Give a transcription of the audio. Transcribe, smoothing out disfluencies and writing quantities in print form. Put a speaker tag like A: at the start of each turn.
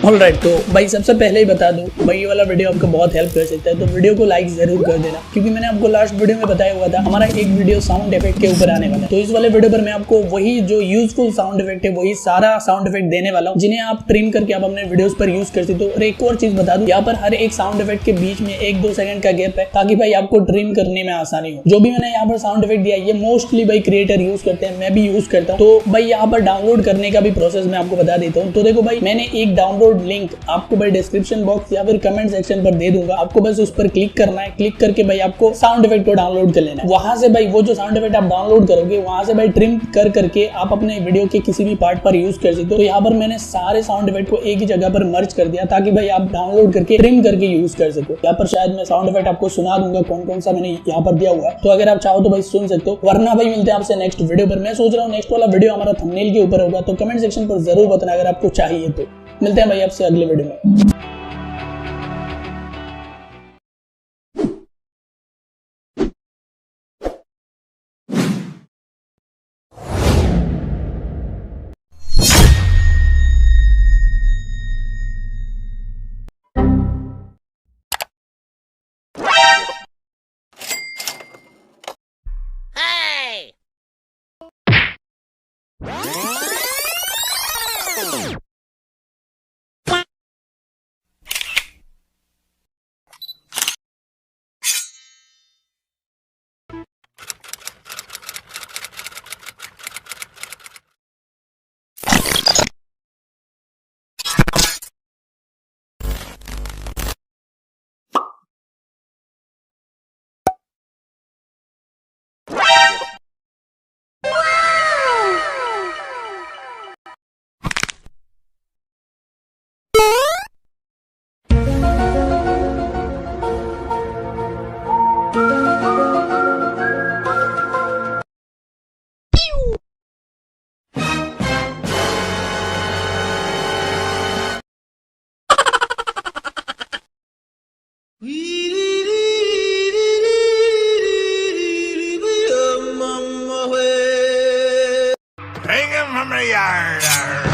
A: Alright, तो भाई सबसे पहले ही बता दूं भाई, ये वाला वीडियो आपको बहुत हेल्प कर सकता है, तो वीडियो को लाइक जरूर कर देना, क्योंकि मैंने आपको लास्ट वीडियो में बताया हुआ था हमारा एक वीडियो साउंड इफेक्ट के ऊपर आने वाला है। तो इस वाले वीडियो पर मैं आपको वही जो यूजफुल साउंड इफेक्ट है वही सारा साउंड इफेक्ट देने वाला हूँ, जिन्हें आप ट्रिम करके आप अपने वीडियोस पर यूज कर सकते हो। और एक और चीज बता दूं, यहाँ पर हर एक साउंड इफेक्ट के बीच में 1-2 सेकंड का गैप है, ताकि भाई आपको ट्रिम करने में आसानी हो। जो भी मैंने यहाँ पर साउंड इफेक्ट दिया ये मोस्टली भाई क्रिएटर यूज करते हैं, मैं भी यूज करता हूँ। तो भाई यहाँ पर डाउनलोड करने का भी प्रोसेस मैं आपको बता देता हूँ। तो देखो भाई, मैंने एक डाउनलोड लिंक आपको भाई डिस्क्रिप्शन बॉक्स या फिर कमेंट सेक्शन पर दे दूंगा, आपको बस उस पर क्लिक करना है। क्लिक करके भाई आपको साउंड इफेक्ट को डाउनलोड कर लेना है। वहां से भाई वो जो साउंड इफेक्ट आप डाउनलोड करोगे वहां से भाई ट्रिम कर करके आप अपने वीडियो के किसी भी पार्ट पर यूज कर सकते हो। तो यहाँ पर मैंने सारे साउंड इफेक्ट को एक ही जगह पर मर्ज कर दिया, ताकि भाई आप डाउनलोड करके ट्रिम करके यूज कर सको। यहाँ पर शायद मैं साउंड इफेक्ट आपको सुना दूंगा कौन कौन सा मैंने यहाँ पर दिया हुआ है, तो अगर आप चाहो तो भाई सुन सकते हो, वरना भाई मिलते हैं आपसे नेक्स्ट वीडियो पर। मैं सोच रहा हूँ नेक्स्ट वाला वीडियो हमारा थंबनेल के ऊपर होगा, तो कमेंट सेक्शन पर जरूर बताना अगर आपको चाहिए तो। मिलते हैं भाई आपसे अगले वीडियो में।
B: Hang him from the yard.